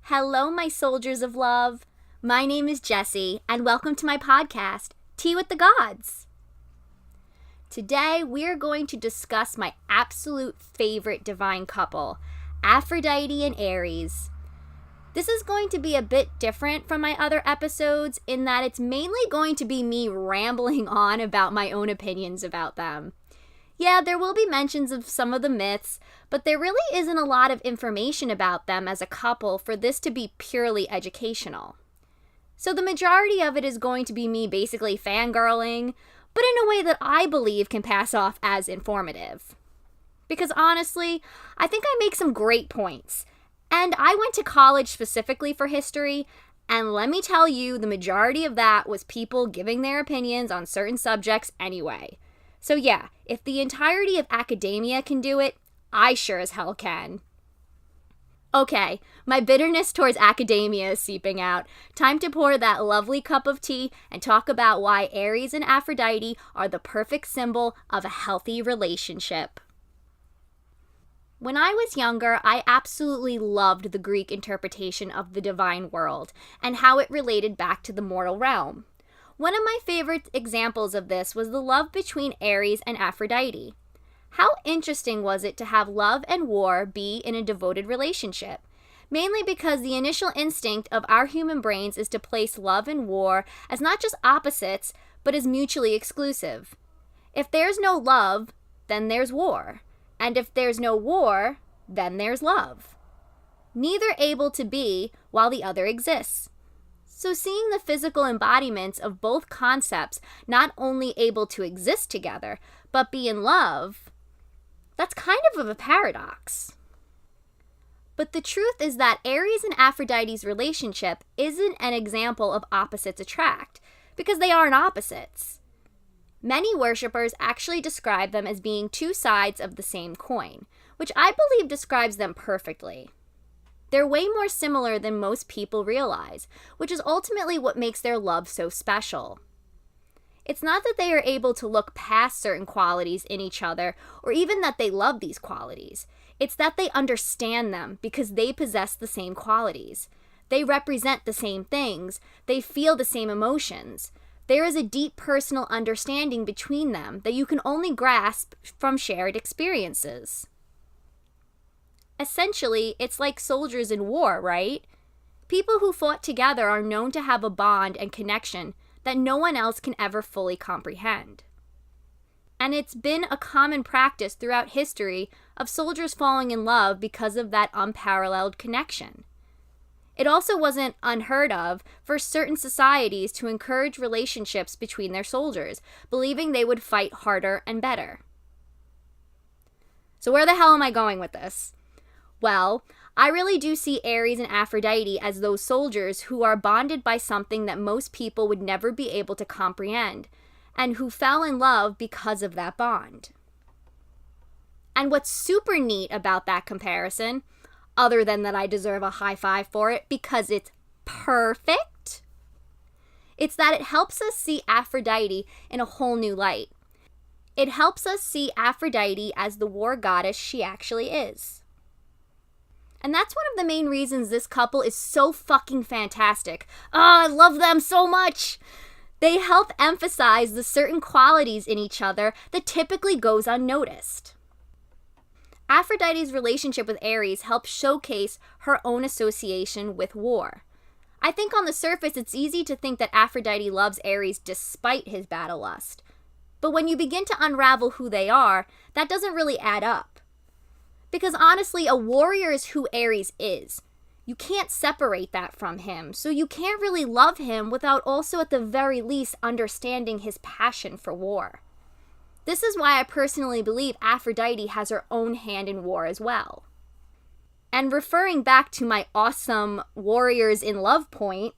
Hello, my soldiers of love. My name is Jessie, and welcome to my podcast, Tea with the Gods. Today, we're going to discuss my absolute favorite divine couple, Aphrodite and Ares. This is going to be a bit different from my other episodes in that it's mainly going to be me rambling on about my own opinions about them. Yeah, there will be mentions of some of the myths, but there really isn't a lot of information about them as a couple for this to be purely educational. So the majority of it is going to be me basically fangirling, but in a way that I believe can pass off as informative. Because honestly, I think I make some great points. And I went to college specifically for history, and let me tell you, the majority of that was people giving their opinions on certain subjects anyway. So yeah, if the entirety of academia can do it, I sure as hell can. Okay, my bitterness towards academia is seeping out. Time to pour that lovely cup of tea and talk about why Ares and Aphrodite are the perfect symbol of a healthy relationship. When I was younger, I absolutely loved the Greek interpretation of the divine world and how it related back to the mortal realm. One of my favorite examples of this was the love between Ares and Aphrodite. How interesting was it to have love and war be in a devoted relationship? Mainly because the initial instinct of our human brains is to place love and war as not just opposites, but as mutually exclusive. If there's no love, then there's war. And if there's no war, then there's love. Neither able to be while the other exists. So seeing the physical embodiments of both concepts not only able to exist together, but be in love, that's kind of a paradox. But the truth is that Ares and Aphrodite's relationship isn't an example of opposites attract, because they aren't opposites. Many worshippers actually describe them as being two sides of the same coin, which I believe describes them perfectly. They're way more similar than most people realize, which is ultimately what makes their love so special. It's not that they are able to look past certain qualities in each other, or even that they love these qualities. It's that they understand them because they possess the same qualities. They represent the same things. They feel the same emotions. There is a deep personal understanding between them that you can only grasp from shared experiences. Essentially, it's like soldiers in war, right? People who fought together are known to have a bond and connection that no one else can ever fully comprehend. And it's been a common practice throughout history of soldiers falling in love because of that unparalleled connection. It also wasn't unheard of for certain societies to encourage relationships between their soldiers, believing they would fight harder and better. So where the hell am I going with this? Well, I really do see Ares and Aphrodite as those soldiers who are bonded by something that most people would never be able to comprehend, and who fell in love because of that bond. And what's super neat about that comparison, other than that I deserve a high five for it because it's perfect, it's that it helps us see Aphrodite in a whole new light. It helps us see Aphrodite as the war goddess she actually is. And that's one of the main reasons this couple is so fucking fantastic. Oh, I love them so much! They help emphasize the certain qualities in each other that typically goes unnoticed. Aphrodite's relationship with Ares helps showcase her own association with war. I think on the surface it's easy to think that Aphrodite loves Ares despite his battle lust. But when you begin to unravel who they are, that doesn't really add up. Because honestly, a warrior is who Ares is. You can't separate that from him, so you can't really love him without also at the very least understanding his passion for war. This is why I personally believe Aphrodite has her own hand in war as well. And referring back to my awesome warriors in love point,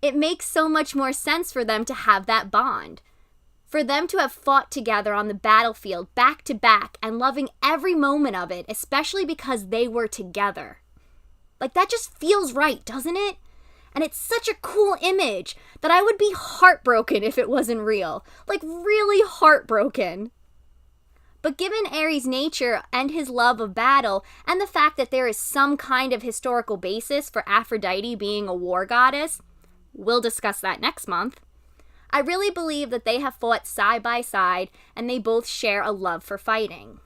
it makes so much more sense for them to have that bond. For them to have fought together on the battlefield back to back and loving every moment of it, especially because they were together. Like, that just feels right, doesn't it? And it's such a cool image that I would be heartbroken if it wasn't real. Like, really heartbroken. But given Ares' nature and his love of battle, and the fact that there is some kind of historical basis for Aphrodite being a war goddess, we'll discuss that next month, I really believe that they have fought side by side and they both share a love for fighting.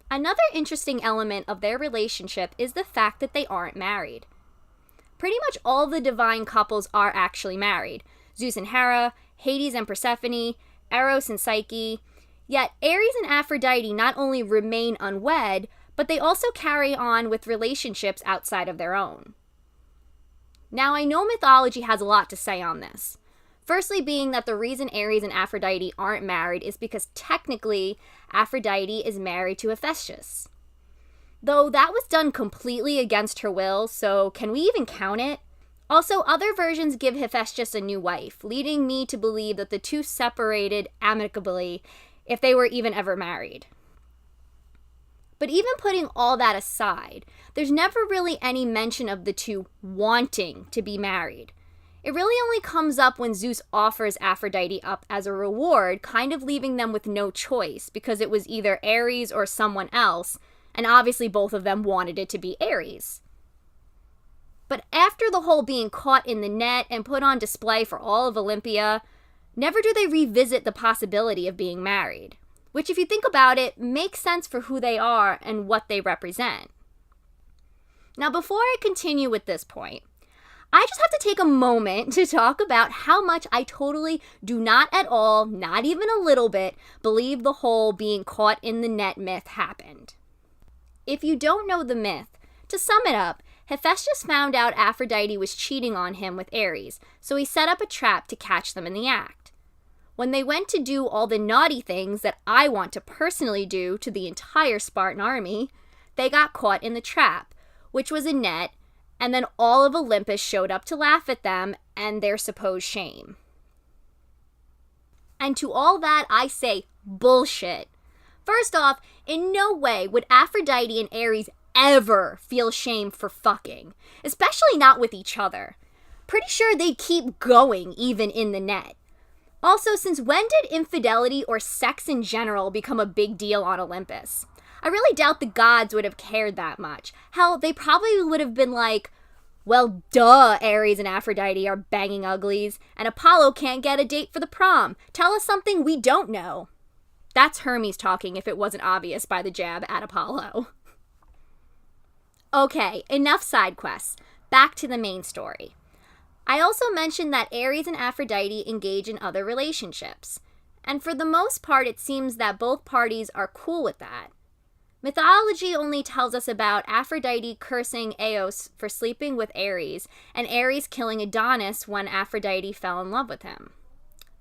Another interesting element of their relationship is the fact that they aren't married. Pretty much all the divine couples are actually married. Zeus and Hera, Hades and Persephone, Eros and Psyche. Yet Ares and Aphrodite not only remain unwed, but they also carry on with relationships outside of their own. Now, I know mythology has a lot to say on this. Firstly being that the reason Ares and Aphrodite aren't married is because technically Aphrodite is married to Hephaestus. Though that was done completely against her will, so can we even count it? Also, other versions give Hephaestus a new wife, leading me to believe that the two separated amicably if they were even ever married. But even putting all that aside, there's never really any mention of the two wanting to be married. It really only comes up when Zeus offers Aphrodite up as a reward, kind of leaving them with no choice because it was either Ares or someone else, and obviously both of them wanted it to be Ares. But after the whole being caught in the net and put on display for all of Olympia, never do they revisit the possibility of being married, which if you think about it, makes sense for who they are and what they represent. Now before I continue with this point, I just have to take a moment to talk about how much I totally do not at all, not even a little bit, believe the whole being caught in the net myth happened. If you don't know the myth, to sum it up, Hephaestus found out Aphrodite was cheating on him with Ares, so he set up a trap to catch them in the act. When they went to do all the naughty things that I want to personally do to the entire Spartan army, they got caught in the trap, which was a net, and then all of Olympus showed up to laugh at them and their supposed shame. And to all that, I say bullshit. First off, in no way would Aphrodite and Ares ever feel shame for fucking, especially not with each other. Pretty sure they'd keep going even in the net. Also, since when did infidelity or sex in general become a big deal on Olympus? I really doubt the gods would have cared that much. Hell, they probably would have been like, well, duh, Ares and Aphrodite are banging uglies, and Apollo can't get a date for the prom. Tell us something we don't know. That's Hermes talking if it wasn't obvious by the jab at Apollo. Okay, enough side quests. Back to the main story. I also mentioned that Ares and Aphrodite engage in other relationships. And for the most part, it seems that both parties are cool with that. Mythology only tells us about Aphrodite cursing Eos for sleeping with Ares, and Ares killing Adonis when Aphrodite fell in love with him.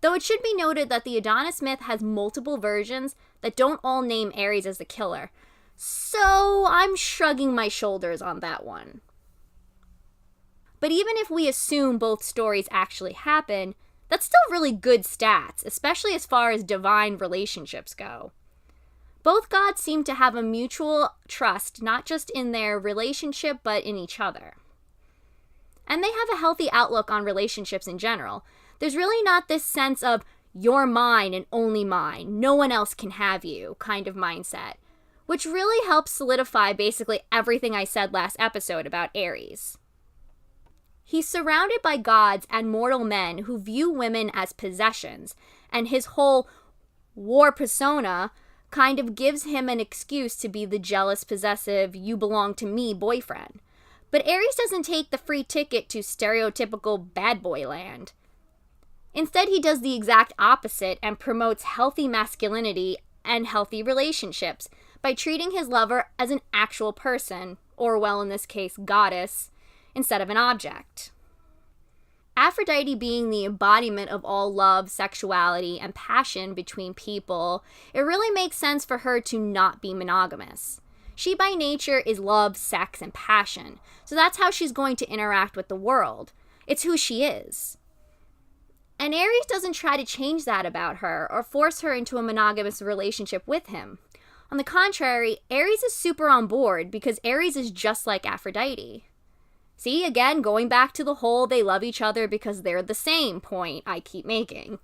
Though it should be noted that the Adonis myth has multiple versions that don't all name Ares as the killer. So I'm shrugging my shoulders on that one. But even if we assume both stories actually happen, that's still really good stats, especially as far as divine relationships go. Both gods seem to have a mutual trust, not just in their relationship, but in each other. And they have a healthy outlook on relationships in general. There's really not this sense of, you're mine and only mine, no one else can have you, kind of mindset, which really helps solidify basically everything I said last episode about Ares. He's surrounded by gods and mortal men who view women as possessions, and his whole war persona kind of gives him an excuse to be the jealous, possessive, you belong to me boyfriend. But Ares doesn't take the free ticket to stereotypical bad boy land. Instead, he does the exact opposite and promotes healthy masculinity and healthy relationships by treating his lover as an actual person, or well, in this case, goddess, instead of an object. Aphrodite being the embodiment of all love, sexuality, and passion between people, it really makes sense for her to not be monogamous. She by nature is love, sex, and passion, so that's how she's going to interact with the world. It's who she is. And Ares doesn't try to change that about her or force her into a monogamous relationship with him. On the contrary, Ares is super on board because Ares is just like Aphrodite. See, again, going back to the whole they love each other because they're the same point I keep making.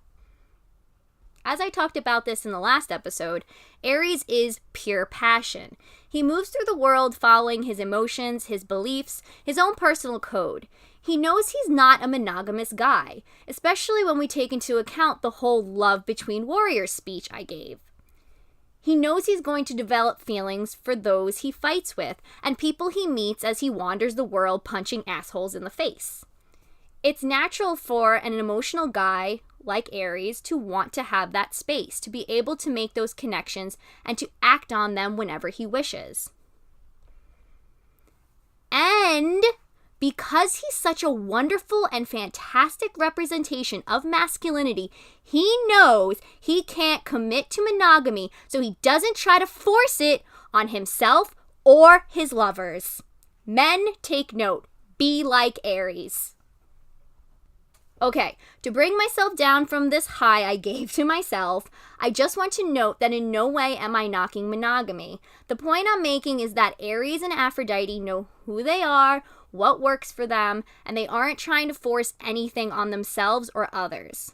As I talked about this in the last episode, Aries is pure passion. He moves through the world following his emotions, his beliefs, his own personal code. He knows he's not a monogamous guy, especially when we take into account the whole love between warriors speech I gave. He knows he's going to develop feelings for those he fights with and people he meets as he wanders the world punching assholes in the face. It's natural for an emotional guy like Aries to want to have that space, to be able to make those connections and to act on them whenever he wishes. And because he's such a wonderful and fantastic representation of masculinity, he knows he can't commit to monogamy, so he doesn't try to force it on himself or his lovers. Men, take note. Be like Aries. Okay, to bring myself down from this high I gave to myself, I just want to note that in no way am I knocking monogamy. The point I'm making is that Aries and Aphrodite know who they are, what works for them, and they aren't trying to force anything on themselves or others.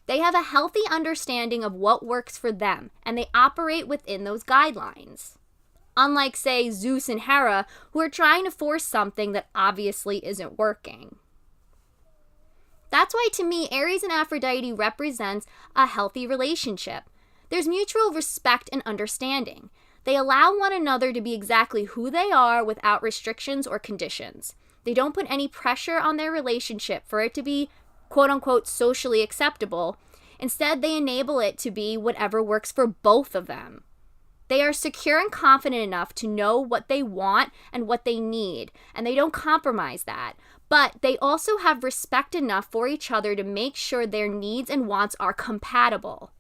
They have a healthy understanding of what works for them, and they operate within those guidelines. Unlike, say, Zeus and Hera, who are trying to force something that obviously isn't working. That's why, to me, Aries and Aphrodite represents a healthy relationship. There's mutual respect and understanding. They allow one another to be exactly who they are without restrictions or conditions. They don't put any pressure on their relationship for it to be, quote-unquote, socially acceptable. Instead, they enable it to be whatever works for both of them. They are secure and confident enough to know what they want and what they need, and they don't compromise that. But they also have respect enough for each other to make sure their needs and wants are compatible.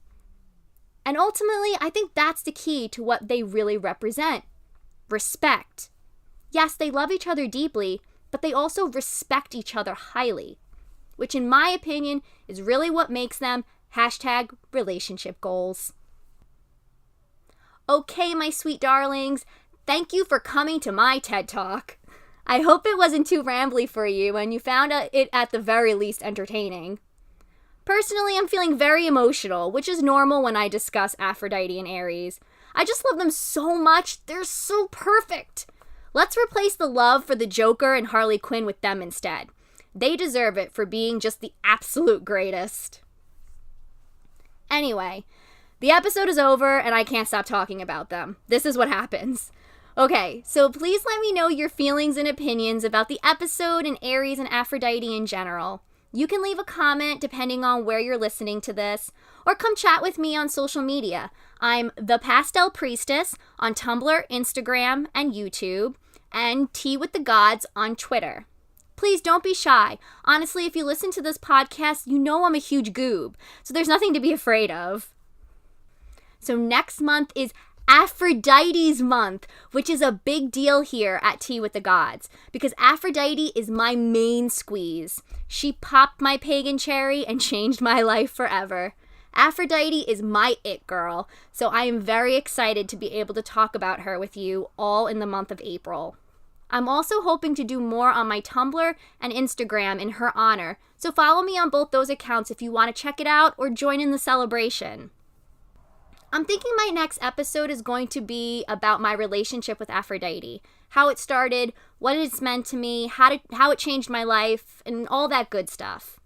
And ultimately, I think that's the key to what they really represent. Respect. Yes, they love each other deeply, but they also respect each other highly, which in my opinion is really what makes them #relationship goals. Okay, my sweet darlings, thank you for coming to my TED Talk. I hope it wasn't too rambly for you and you found it at the very least entertaining. Personally, I'm feeling very emotional, which is normal when I discuss Aphrodite and Aries. I just love them so much. They're so perfect. Let's replace the love for the Joker and Harley Quinn with them instead. They deserve it for being just the absolute greatest. Anyway, the episode is over and I can't stop talking about them. This is what happens. Okay, so please let me know your feelings and opinions about the episode and Aries and Aphrodite in general. You can leave a comment depending on where you're listening to this, or come chat with me on social media. I'm The Pastel Priestess on Tumblr, Instagram, and YouTube, and Tea with the Gods on Twitter. Please don't be shy. Honestly, if you listen to this podcast, you know I'm a huge goob, so there's nothing to be afraid of. So next month is Aphrodite's month, which is a big deal here at Tea with the Gods, because Aphrodite is my main squeeze. She popped my pagan cherry and changed my life forever. Aphrodite is my it girl, so I am very excited to be able to talk about her with you all in the month of April. I'm also hoping to do more on my Tumblr and Instagram in her honor, so follow me on both those accounts if you want to check it out or join in the celebration. I'm thinking my next episode is going to be about my relationship with Aphrodite, how it started, what it's meant to me, how it changed my life, and all that good stuff.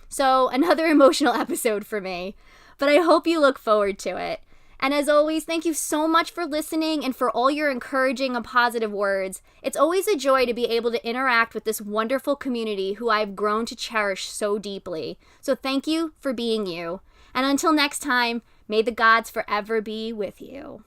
So, another emotional episode for me, but I hope you look forward to it. And as always, thank you so much for listening and for all your encouraging and positive words. It's always a joy to be able to interact with this wonderful community who I've grown to cherish so deeply. So thank you for being you. And until next time, may the gods forever be with you.